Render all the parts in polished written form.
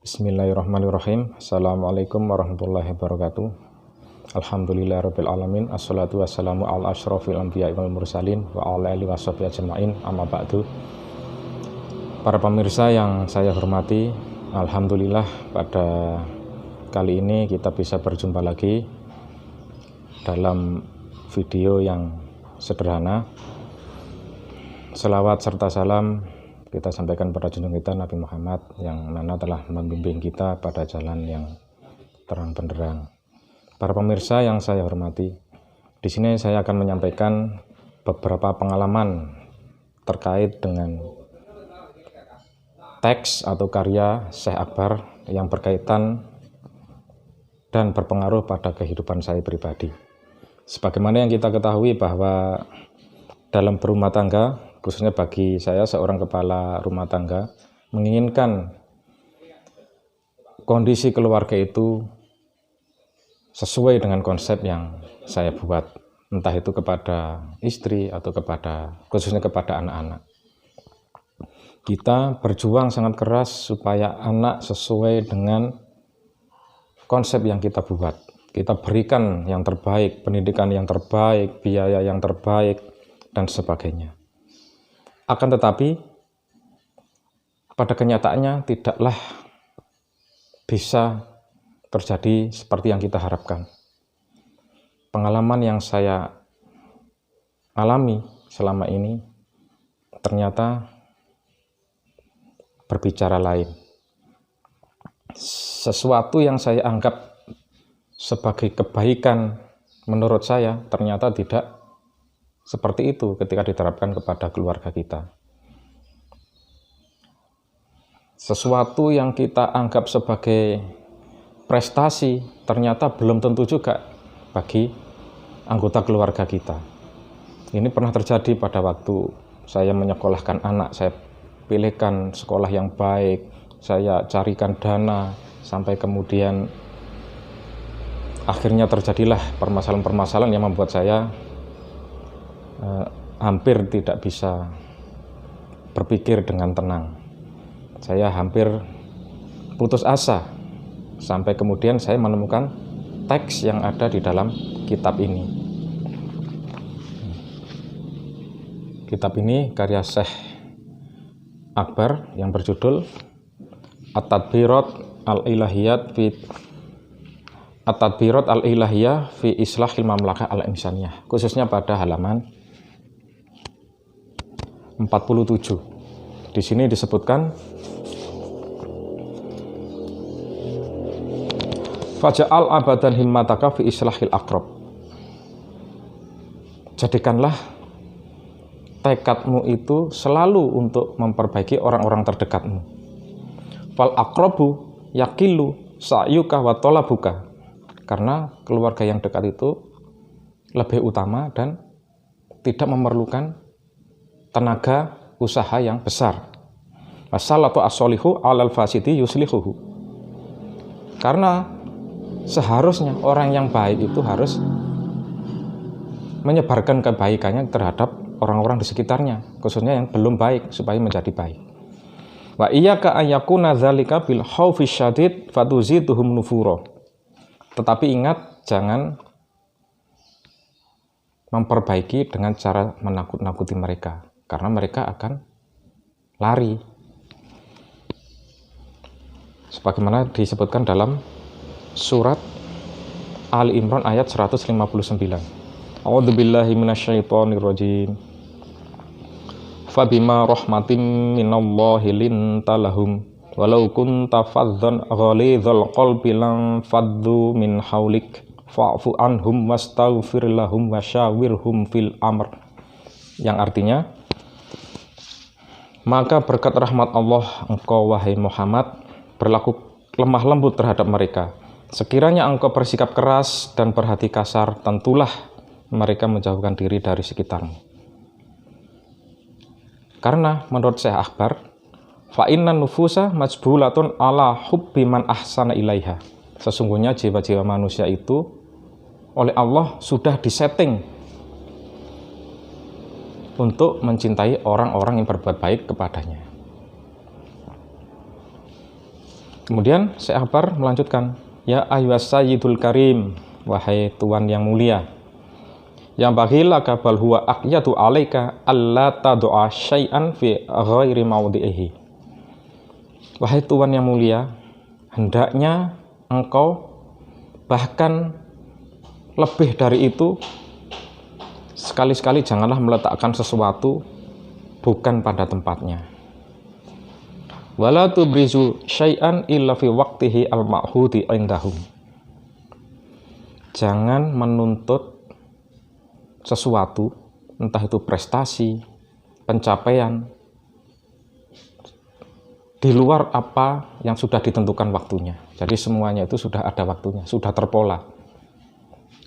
Bismillahirrahmanirrahim. Assalamualaikum warahmatullahi wabarakatuh. Alhamdulillahirabbil alamin. Assalatu wassalamu ala asyrofil anbiya'i wal mursalin wa ala alihi washabihi ajmain. Amma ba'du. Para pemirsa yang saya hormati, alhamdulillah pada kali ini kita bisa berjumpa lagi dalam video yang sederhana. Selawat serta salam kita sampaikan pada junjungan kita Nabi Muhammad yang mana telah membimbing kita pada jalan yang terang benderang. Para pemirsa yang saya hormati, di sini saya akan menyampaikan beberapa pengalaman terkait dengan teks atau karya Syekh Akbar yang berkaitan dan berpengaruh pada kehidupan saya pribadi. Sebagaimana yang kita ketahui bahwa dalam berumah tangga, khususnya bagi saya seorang kepala rumah tangga, menginginkan kondisi keluarga itu sesuai dengan konsep yang saya buat, entah itu kepada istri atau khususnya kepada anak-anak. Kita berjuang sangat keras supaya anak sesuai dengan konsep yang kita buat. Kita berikan yang terbaik, pendidikan yang terbaik, biaya yang terbaik, dan sebagainya. Akan tetapi, pada kenyataannya tidaklah bisa terjadi seperti yang kita harapkan. Pengalaman yang saya alami selama ini ternyata berbicara lain. Sesuatu yang saya anggap sebagai kebaikan menurut saya ternyata tidak seperti itu ketika diterapkan kepada keluarga kita. Sesuatu yang kita anggap sebagai prestasi ternyata belum tentu juga bagi anggota keluarga kita. Ini pernah terjadi pada waktu saya menyekolahkan anak, saya pilihkan sekolah yang baik, saya carikan dana, sampai kemudian akhirnya terjadilah permasalahan-permasalahan yang membuat saya hampir tidak bisa berpikir dengan tenang. Saya hampir putus asa sampai kemudian saya menemukan teks yang ada di dalam kitab ini. Kitab ini karya Syekh Akbar yang berjudul At-Tadbirat al-Ilahiyat fi Islahil Mamlakah al-Insaniyah, khususnya pada halaman 47. Di sini disebutkan Faja'al abadan himmataka fi islahil aqrab. Jadikanlah tekadmu itu selalu untuk memperbaiki orang-orang terdekatmu. Fal aqrabu yaqilu sa'yuka wa talabuka. Karena keluarga yang dekat itu lebih utama dan tidak memerlukan tenaga usaha yang besar. Wassalatu as-solihu 'alal fasidi yuslihuhu. Karena seharusnya orang yang baik itu harus menyebarkan kebaikannya terhadap orang-orang di sekitarnya, khususnya yang belum baik supaya menjadi baik. Wa iyyaka ayyakuna dzalika bil khaufi syadid fatuziduhum nufura. Tetapi ingat, jangan memperbaiki dengan cara menakut-nakuti mereka, karena mereka akan lari. Sebagaimana disebutkan dalam surat Ali Imran ayat 159. A'udzubillahi minasyaitonirrajim. Fabima rahmatin minallahi lintalahum walau kunta faddan ghalidzal qalbi lam faddu min haulik fa'fu anhum wastaghfir lahum wasyawirhum fil amr. Yang artinya, maka berkat rahmat Allah engkau wahai Muhammad berlaku lemah lembut terhadap mereka. Sekiranya engkau bersikap keras dan berhati kasar, tentulah mereka menjauhkan diri dari sekitarmu. Karena menurut Syekh Akbar, fa innan nufusa majbulatun ala hubbi man ahsana ilaiha. Sesungguhnya jiwa-jiwa manusia itu oleh Allah sudah disetting untuk mencintai orang-orang yang berbuat baik kepadanya. Kemudian Syekh Akbar melanjutkan, ya ayyuhas sayyidul karim, wahai tuan yang mulia, yang baghilaka bal huwa aqyatu alaika alla tad'a syai'an fi ghairi maudhi'ihi. Wahai tuan yang mulia, hendaknya engkau bahkan lebih dari itu, sekali-sekali janganlah meletakkan sesuatu bukan pada tempatnya. Wala tubrizu syai'an illa fi waqtihi al-ma'hudi indahum. Jangan menuntut sesuatu, entah itu prestasi, pencapaian, di luar apa yang sudah ditentukan waktunya. Jadi semuanya itu sudah ada waktunya, sudah terpola.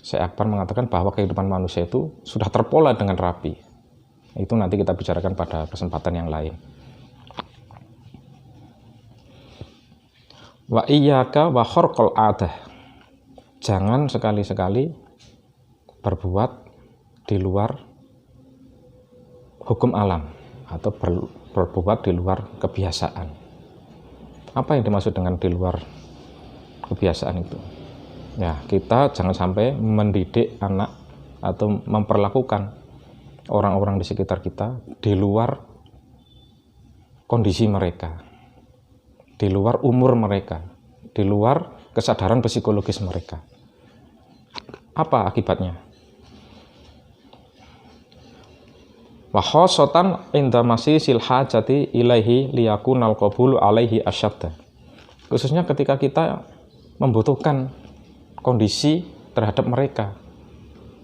Syekh Akbar mengatakan bahwa kehidupan manusia itu sudah terpola dengan rapi. Itu nanti kita bicarakan pada kesempatan yang lain. Wa iyyaka wa kharqal 'adah. Jangan sekali-sekali berbuat di luar hukum alam atau berbuat di luar kebiasaan. Apa yang dimaksud dengan di luar kebiasaan itu? Ya, kita jangan sampai mendidik anak atau memperlakukan orang-orang di sekitar kita di luar kondisi mereka, di luar umur mereka, di luar kesadaran psikologis mereka. Apa akibatnya? Wa khosotan inda masisil hajati ilaihi liyakunal qabulu alaihi asyadda. Khususnya ketika kita membutuhkan kondisi terhadap mereka,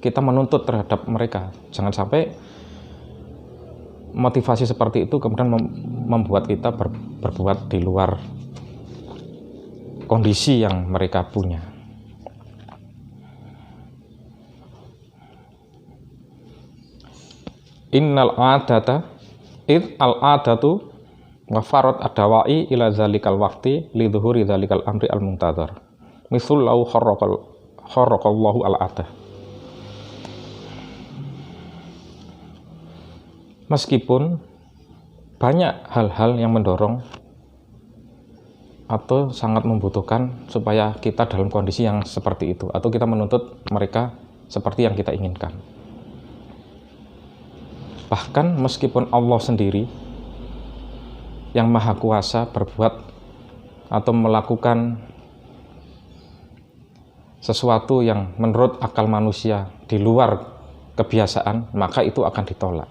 kita menuntut terhadap mereka. Jangan sampai motivasi seperti itu kemudian membuat kita berbuat di luar kondisi yang mereka punya. Innal adata al-adatu wa farad adawai ila zalikal waqti li dhuhuri zalikal amri al-muntadhar. Misul lau kharaqallahu al-adah. Meskipun banyak hal-hal yang mendorong atau sangat membutuhkan supaya kita dalam kondisi yang seperti itu, atau kita menuntut mereka seperti yang kita inginkan. Bahkan meskipun Allah sendiri yang maha kuasa berbuat atau melakukan sesuatu yang menurut akal manusia di luar kebiasaan, maka itu akan ditolak.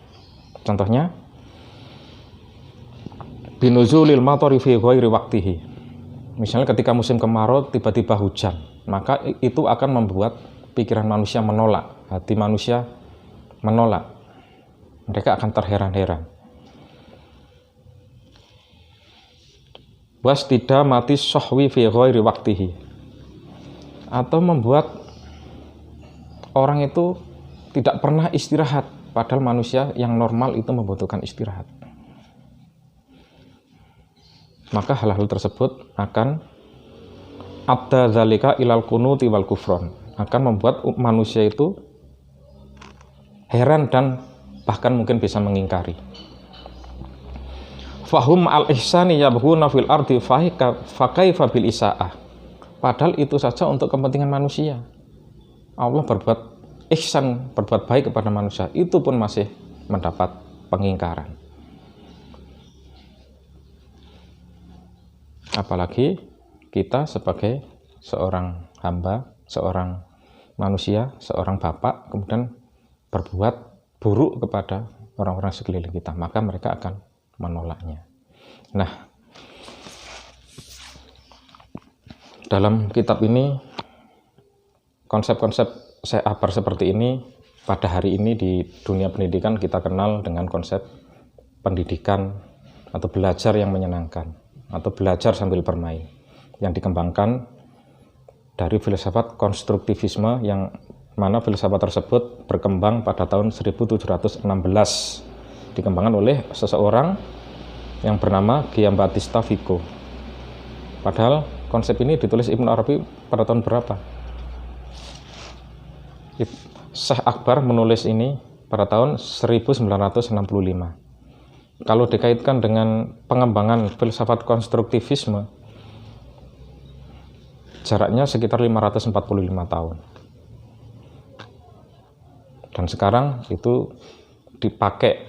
Contohnya, binuzulil matari fi ghairi waqtihi. Misalnya ketika musim kemarau tiba-tiba hujan, maka itu akan membuat pikiran manusia menolak, hati manusia menolak. Mereka akan terheran-heran. Wastida mati sahwi fi ghairi waqtihi. Atau membuat orang itu tidak pernah istirahat, padahal manusia yang normal itu membutuhkan istirahat. Maka hal-hal tersebut akan adda zalika ilal kunuti wal kufron, akan membuat manusia itu heran dan bahkan mungkin bisa mengingkari. Fahum al-ihsani yabghuna fil ardi fakaifa bil isaah. Padahal itu saja untuk kepentingan manusia. Allah berbuat ihsan, berbuat baik kepada manusia, itu pun masih mendapat pengingkaran. Apalagi kita sebagai seorang hamba, seorang manusia, seorang bapak, kemudian berbuat buruk kepada orang-orang sekeliling kita, maka mereka akan menolaknya. Nah, dalam kitab ini, konsep-konsep Syekh Akbar seperti ini, pada hari ini di dunia pendidikan kita kenal dengan konsep pendidikan atau belajar yang menyenangkan, atau belajar sambil bermain, yang dikembangkan dari filsafat konstruktivisme, yang mana filsafat tersebut berkembang pada tahun 1716, dikembangkan oleh seseorang yang bernama Giambattista Vico. Padahal konsep ini ditulis Ibnu Arabi pada tahun berapa? Syekh Akbar menulis ini pada tahun 1965. Kalau dikaitkan dengan pengembangan filsafat konstruktivisme, jaraknya sekitar 545 tahun. Dan sekarang itu dipakai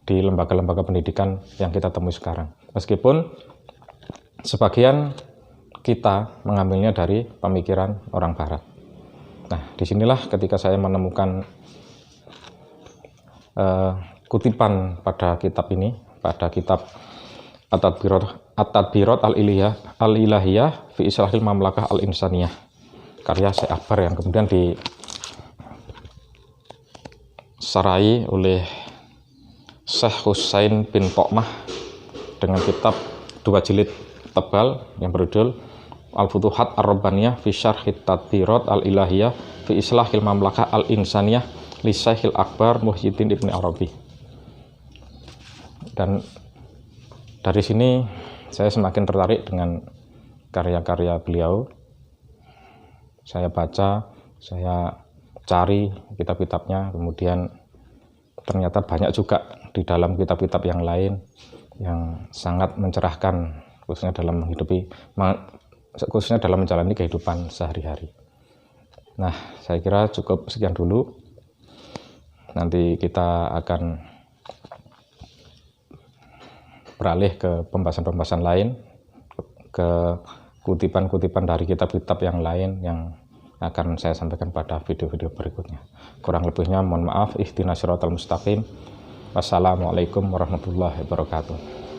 di lembaga-lembaga pendidikan yang kita temui sekarang. Meskipun sebagian kita mengambilnya dari pemikiran orang Barat. Nah, disinilah ketika saya menemukan kutipan pada kitab ini, pada kitab At-Tadbirat Al-Ilahiyah fi Islahil Mamlakah Al-Insaniyah, karya Syekh Akbar, yang kemudian disarai oleh Syekh Husain bin To'mah dengan kitab 2 jilid tebal yang berjudul Al-Futuhat Ar-Rabbaniyah fi Syarhit Tadbirat Al-Ilahiyah fi Islahil Mamlakah Al-Insaniyah li Syekhil Akbar Muhyiddin Ibni Arabi. Dan dari sini saya semakin tertarik dengan karya-karya beliau. Saya baca, saya cari kitab-kitabnya, kemudian ternyata banyak juga di dalam kitab-kitab yang lain yang sangat mencerahkan, khususnya dalam menjalani kehidupan sehari-hari. Nah, saya kira cukup sekian dulu. Nanti kita akan beralih ke pembahasan-pembahasan lain, ke kutipan-kutipan dari kitab-kitab yang lain yang akan saya sampaikan pada video-video berikutnya. Kurang lebihnya mohon maaf. Ihdinas siratal mustaqim. Wassalamualaikum warahmatullahi wabarakatuh.